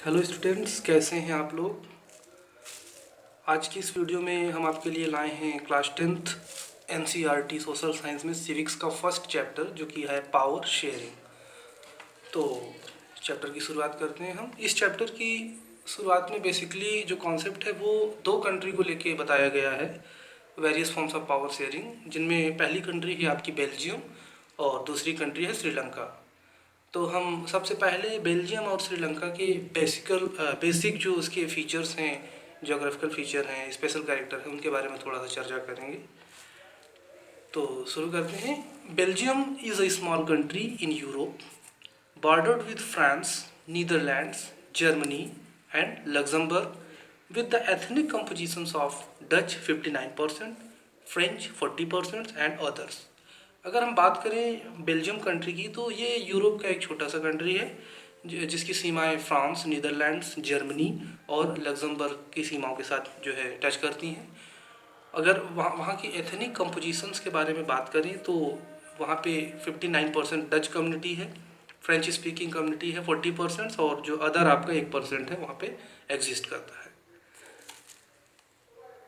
Hello students, कैसे हैं आप लोग। आज की इस वीडियो में हम आपके लिए लाए हैं class 10th NCERT social science में सिविक्स का फर्स्ट चैप्टर जो कि है पावर शेयरिंग। तो चैप्टर की शुरुआत करते हैं हम। इस चैप्टर की शुरुआत में बेसिकली जो कॉन्सेप्ट है वो दो कंट्री को लेके बताया गया है, various forms of power sharing, जिनमें पहली कंट्री है आपकी बेल्जियम और दूसरी कंट्री है श्रीलंका। तो हम सबसे पहले बेल्जियम और श्रीलंका के बेसिक जो उसके फीचर्स हैं, जोग्राफिकल फीचर हैं, स्पेशल कैरेक्टर हैं, उनके बारे में थोड़ा सा चर्चा करेंगे। तो शुरू करते हैं। Belgium is a small country in Europe, bordered with France, Netherlands, Germany and Luxembourg, with the ethnic compositions of Dutch 59%, French 40% and others. अगर हम बात करें बेल्जियम कंट्री की, तो ये यूरोप का एक छोटा सा कंट्री है जिसकी सीमाएं फ्रांस, नीदरलैंड्स, जर्मनी और लग्जमबर्ग की सीमाओं के साथ जो है टच करती हैं। अगर वहाँ की एथनिक कंपोजिशंस के बारे में बात करें तो वहाँ पे 59% डच कम्युनिटी है, फ्रेंच स्पीकिंग कम्युनिटी है 40%, और जो अदर आपका 1% है वहाँ पे एग्जिस्ट करता है।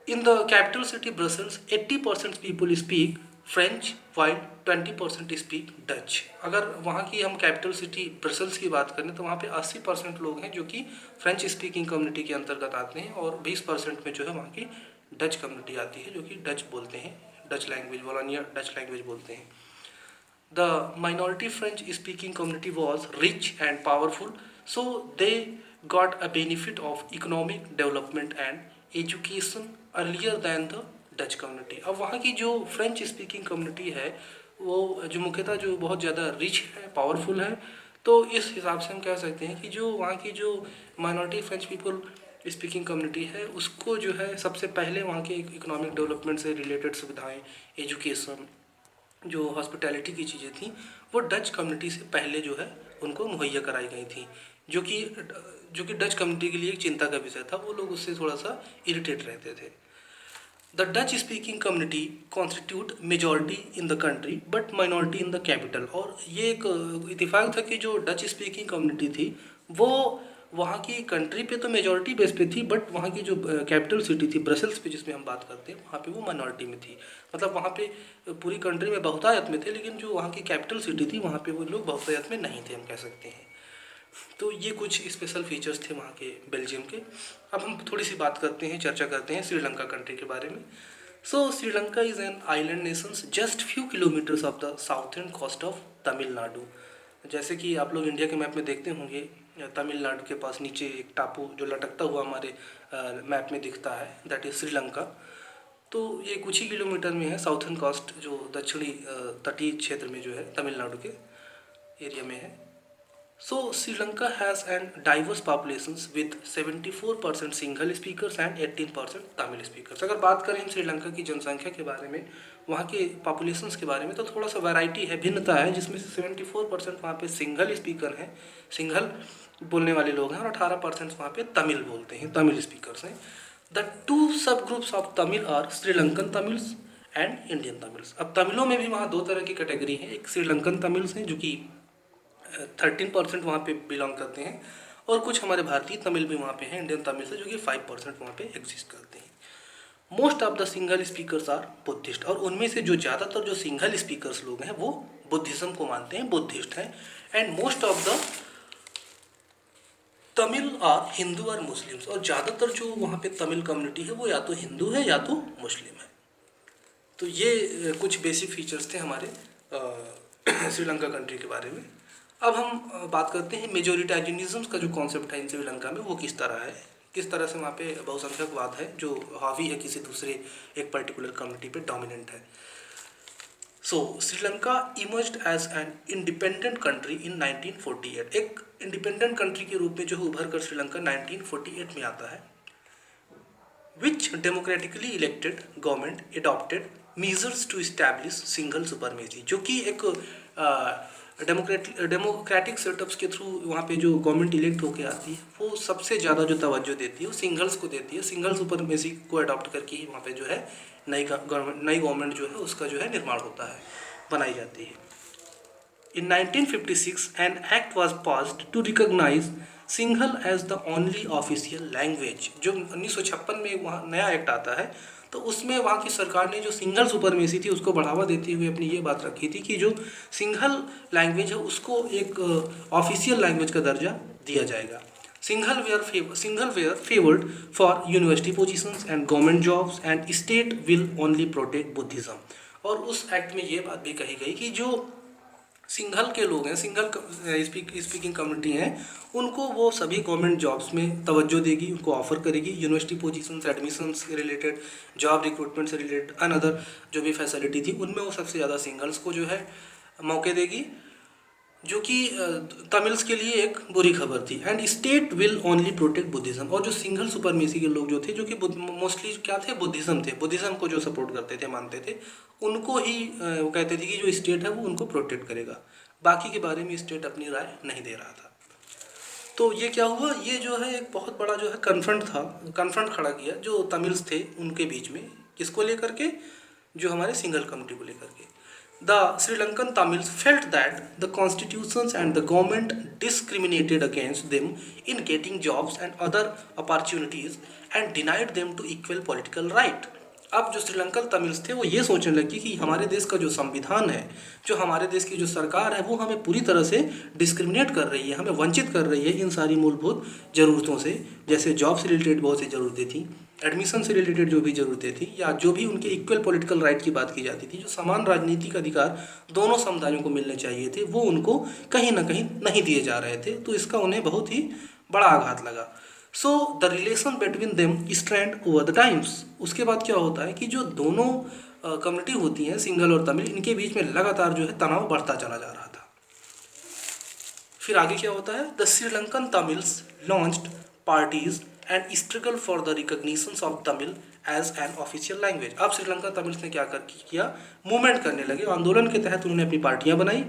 In the capital city Brussels, 80% people speak French while 20% speak Dutch। अगर वहाँ की हम कैपिटल सिटी ब्रसल्स की बात करें तो वहाँ पे 80% लोग हैं जो कि फ्रेंच स्पीकिंग कम्युनिटी के अंतर्गत आते हैं, और 20% में जो है वहाँ की डच कम्युनिटी आती है जो कि डच बोलते हैं, डच लैंग्वेज, वॉलोनिया डच लैंग्वेज बोलते हैं। The minority French speaking community was rich and powerful, so they got a benefit of economic development and education earlier than the Dutch community। अब वहाँ की जो फ्रेंच स्पीकिंग कम्युनिटी है वो जो मुख्यतः जो बहुत ज़्यादा रिच है, पावरफुल है, तो इस हिसाब से हम कह सकते हैं कि जो वहाँ की जो minority French people speaking community है उसको जो है सबसे पहले वहाँ के इकोनॉमिक डेवलपमेंट से रिलेटेड सुविधाएं, एजुकेशन, जो हॉस्पिटैलिटी की चीज़ें थी वो डच कम्युनिटी से पहले जो है उनको मुहैया कराई गई थी, जो कि डच कम्युनिटी के लिए एक चिंता का विषय था। वो लोग उससे थोड़ा सा इरिटेट रहते थे। The Dutch speaking community constitute majority in the country but minority in the capital. और ये एक इत्तेफाक था कि जो डच स्पीकिंग कम्युनिटी थी वो वहाँ की कंट्री पे तो मेजॉरिटी बेस पे थी, बट वहाँ की जो कैपिटल सिटी थी ब्रसल्स पे जिसमें हम बात करते हैं वहाँ पे वो माइनॉरिटी में थी। मतलब वहाँ पे पूरी कंट्री में बहुतायत में थे, लेकिन जो वहाँ की कैपिटल सिटी थी वहाँ पे वो लोग बहुतायत में नहीं थे, हम कह सकते हैं। तो ये कुछ स्पेशल फीचर्स थे वहाँ के बेल्जियम के। अब हम थोड़ी सी बात करते हैं, चर्चा करते हैं श्रीलंका कंट्री के बारे में। So Sri Lanka is an island nation just few kilometres off the southern coast of Tamil Nadu. जैसे कि आप लोग इंडिया के मैप में देखते होंगे, तमिलनाडु के पास नीचे एक टापू जो लटकता हुआ हमारे मैप में दिखता है, दैट इज़ श्रीलंका। तो ये कुछ ही किलोमीटर में है, साउथर्न कोस्ट जो दक्षिणी तटीय क्षेत्र में जो है तमिलनाडु के एरिया में है। So Sri Lanka has an diverse populations with 74% single speakers and 18% Tamil speakers. अगर बात करें श्रीलंका की जनसंख्या के बारे में, वहाँ के पॉपुलेशंस के बारे में, तो थोड़ा सा वैरायटी है, भिन्नता है, जिसमें से 74% वहाँ पे सिंगल स्पीकर हैं, सिंगल बोलने वाले लोग हैं, और 18% वहाँ पे तमिल बोलते हैं, तमिल स्पीकर्स हैं। The two subgroups of Tamil are Sri Lankan Tamils and Indian Tamils. अब तमिलों में भी वहाँ दो तरह की कैटेगरी है, एक श्रीलंकन तमिल्स हैं जो कि 13% वहाँ पे बिलोंग करते हैं, और कुछ हमारे भारतीय तमिल भी वहाँ पे हैं, इंडियन तमिल से, जो कि 5% वहाँ पे एग्जिस्ट करते हैं। Most of the Sinhala speakers are Buddhist, और उनमें से जो ज़्यादातर जो सिंगल स्पीकर्स लोग हैं वो बुद्धिज़्म को मानते हैं, बुद्धिस्ट हैं। And most of the Tamil are Hindu और मुस्लिम्स, और ज़्यादातर जो वहाँ पे तमिल कम्युनिटी है वो या तो हिंदू है या तो मुस्लिम है। तो ये कुछ बेसिक फीचर्स थे हमारे श्रीलंका कंट्री के बारे में। अब हम बात करते हैं मेजोरिटाइजनिज्म का जो कॉन्सेप्ट है इन श्रीलंका में वो किस तरह है, किस तरह से वहाँ पे बहुसंख्यकवाद है जो हावी है किसी दूसरे एक पर्टिकुलर कम्युनिटी पे डोमिनेंट है। So Sri Lanka emerged as an independent country in 1948। एक इंडिपेंडेंट कंट्री के रूप में जो उभर कर श्रीलंका 1948 में आता है। which democratically elected government adopted measures to establish single supremacy, जो कि एक डेमोक्रेटिक सेटअप्स के थ्रू वहाँ पे जो गवर्नमेंट इलेक्ट होके आती है वो सबसे ज़्यादा जो तवज्जो देती है वो सिंगल्स को देती है। सिंगल सुपरमेसी को अडॉप्ट करके ही वहाँ पे जो है नई गवर्नमेंट जो है उसका जो है निर्माण होता है, बनाई जाती है। In 1956, an act was passed to recognize Sinhala as the only official language. जो 1956 में वहाँ नया एक्ट आता है, तो उसमें वहाँ की सरकार ने जो सिंघल सुपरमेसी थी उसको बढ़ावा देते हुए अपनी ये बात रखी थी कि जो सिंघल लैंग्वेज है उसको एक ऑफिशियल लैंग्वेज का दर्जा दिया जाएगा। Sinhala were favoured for university positions and government jobs and state will only protect Buddhism. और उस एक्ट में ये बात भी कही गई कि जो सिंघल के लोग हैं, सिंघल स्पीकिंग कम्युनिटी हैं, उनको वो सभी गवर्नमेंट जॉब्स में तवज्जो देगी, उनको ऑफर करेगी, यूनिवर्सिटी पोजीशंस, एडमिशन्स से रिलेटेड, जॉब रिक्रूटमेंट से रिलेटेड, अनदर जो भी फैसिलिटी थी उनमें वो सबसे ज़्यादा सिंगल्स को जो है मौके देगी, जो कि तमिल्स के लिए एक बुरी खबर थी। And state will only protect Buddhism. और जो सिंघल सुपरमेसी के लोग जो थे, जो कि मोस्टली क्या थे, बुद्धिज्म को जो सपोर्ट करते थे, मानते थे, उनको ही वो कहते थे कि जो स्टेट है वो उनको प्रोटेक्ट करेगा, बाकी के बारे में स्टेट अपनी राय नहीं दे रहा था। तो ये क्या हुआ, ये जो है एक बहुत बड़ा जो है कन्फ्रंट खड़ा किया जो तमिल्स थे उनके बीच में, किसको लेकर के, जो हमारे सिंघल कम्युनिटी को लेकर के। The Sri Lankan Tamils felt that the constitutions and the government discriminated against them in getting jobs and other opportunities and denied them to equal political right. अब जो श्रीलंकन तमिल्स थे वो ये सोचने लगे कि हमारे देश का जो संविधान है, जो हमारे देश की जो सरकार है, वो हमें पूरी तरह से डिस्क्रिमिनेट कर रही है, हमें वंचित कर रही है इन सारी मूलभूत ज़रूरतों से, जैसे जॉब से रिलेटेड बहुत सी ज़रूरतें थी, एडमिशन से रिलेटेड जो भी ज़रूरतें थी, या जो भी उनके इक्वल पॉलिटिकल राइट की बात की जाती थी, जो समान राजनीतिक अधिकार दोनों समुदायों को मिलने चाहिए थे, वो उनको कहीं ना कहीं नहीं दिए जा रहे थे। तो इसका उन्हें बहुत ही बड़ा आघात लगा। So the relation between them strained over the times. उसके बाद क्या होता है कि जो दोनों कम्युनिटी होती हैं, सिंघल और तमिल, इनके बीच में लगातार जो है तनाव बढ़ता चला जा रहा था। फिर आगे क्या होता है, the Sri Lankan Tamils launched parties and struggle for the recognition of Tamil as an official language. अब श्रीलंका तमिल्स ने क्या किया, मूवमेंट करने लगे, आंदोलन के तहत उन्होंने अपनी पार्टियां बनाई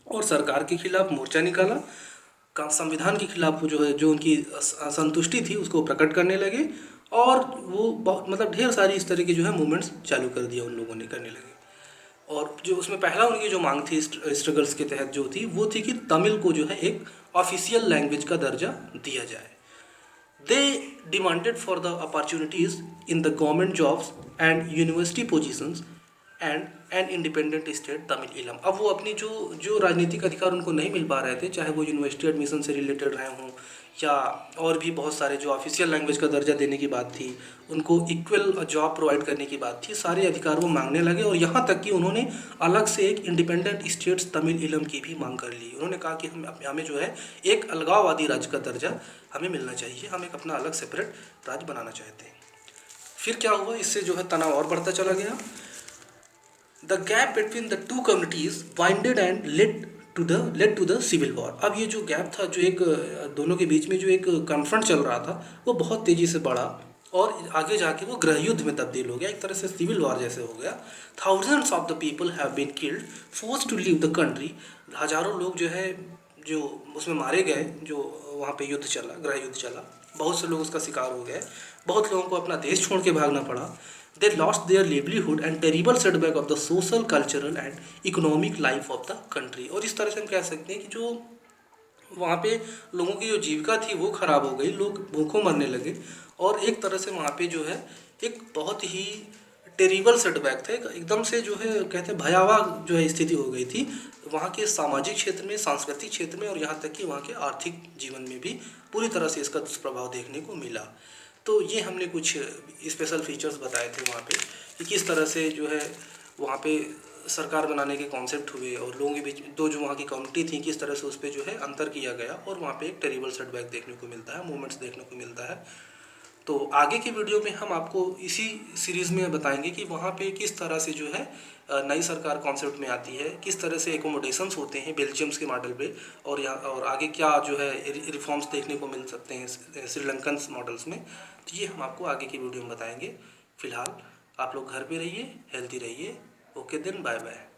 और सरकार के खिलाफ मोर्चा निकाला, संविधान के खिलाफ जो है, जो उनकी असंतुष्टि थी उसको प्रकट करने लगे, और वो बहुत मतलब ढेर सारी इस तरह की जो है मूवमेंट्स चालू कर दिया उन लोगों ने करने लगे। और जो उसमें पहला उनकी जो मांग थी स्ट्रगल्स के तहत जो थी, वो थी कि तमिल को जो है एक ऑफिशियल लैंग्वेज का दर्जा दिया जाए। They demanded for the opportunities in the government jobs and university positions and an independent state Tamil Eelam। अब वो अपनी जो राजनीतिक अधिकार उनको नहीं मिल पा रहे थे, चाहे वो यूनिवर्सिटी एडमिशन से रिलेटेड रहे हों या और भी बहुत सारे जो ऑफिशियल लैंग्वेज का दर्जा देने की बात थी, उनको इक्वल जॉब प्रोवाइड करने की बात थी, सारे अधिकार वो मांगने लगे। और यहाँ तक कि उन्होंने अलग से एक इंडिपेंडेंट स्टेट्स तमिल ईलम की भी मांग कर ली। उन्होंने कहा कि हमें जो है एक अलगाववादी राज्य का दर्जा हमें मिलना चाहिए, हम एक अपना अलग सेपरेट राज्य बनाना चाहते हैं। फिर क्या हुआ, इससे जो है तनाव और बढ़ता चला गया। The gap between the two communities widened and led to the civil war. अब ये जो गैप था, जो एक दोनों के बीच में जो एक कन्फ्रंट चल रहा था, वो बहुत तेज़ी से बढ़ा और आगे जाके वो गृह युद्ध में तब्दील हो गया, एक तरह से सिविल वॉर जैसे हो गया। Thousands of the people have been killed, forced to leave the country. हज़ारों लोग जो है जो उसमें मारे गए, जो वहाँ पे युद्ध चला, गृह युद्ध चला, बहुत से लोग उसका शिकार हो गए, बहुत लोगों को अपना देश छोड़ के भागना पड़ा। They lost their livelihood and terrible setback of the social, cultural and economic life of the country. और इस तरह से हम कह सकते हैं कि जो वहाँ पे लोगों की जो जीविका थी वो खराब हो गई, लोग भूखों मरने लगे, और एक तरह से वहाँ पे जो है एक बहुत ही टेरिबल सेटबैक था, एकदम से जो है कहते हैं भयावह जो है स्थिति हो गई थी वहाँ के सामाजिक क्षेत्र में, सांस्कृतिक क्षेत्र में, और यहाँ तक कि वहाँ के आर्थिक जीवन में भी पूरी तरह से इसका दुष्प्रभाव देखने को मिला। तो ये हमने कुछ स्पेशल फीचर्स बताए थे वहाँ पे कि किस तरह से जो है वहाँ पे सरकार बनाने के कॉन्सेप्ट हुए, और लोगों के बीच जो वहाँ की कम्युनिटी थी किस तरह से उस पर जो है अंतर किया गया, और वहाँ पे एक टेरिबल सेटबैक देखने को मिलता है, मूवमेंट्स देखने को मिलता है। तो आगे की वीडियो में हम आपको इसी सीरीज़ में बताएंगे कि वहाँ पे किस तरह से जो है नई सरकार कॉन्सेप्ट में आती है, किस तरह से एकोमोडेशंस होते हैं बेल्जियम्स के मॉडल पे, और आगे क्या जो है रिफॉर्म्स देखने को मिल सकते हैं श्रीलंकन मॉडल्स में। तो ये हम आपको आगे की वीडियो में बताएंगे। फ़िलहाल आप लोग घर पे रहिए, हेल्दी रहिए। Okay then, bye bye.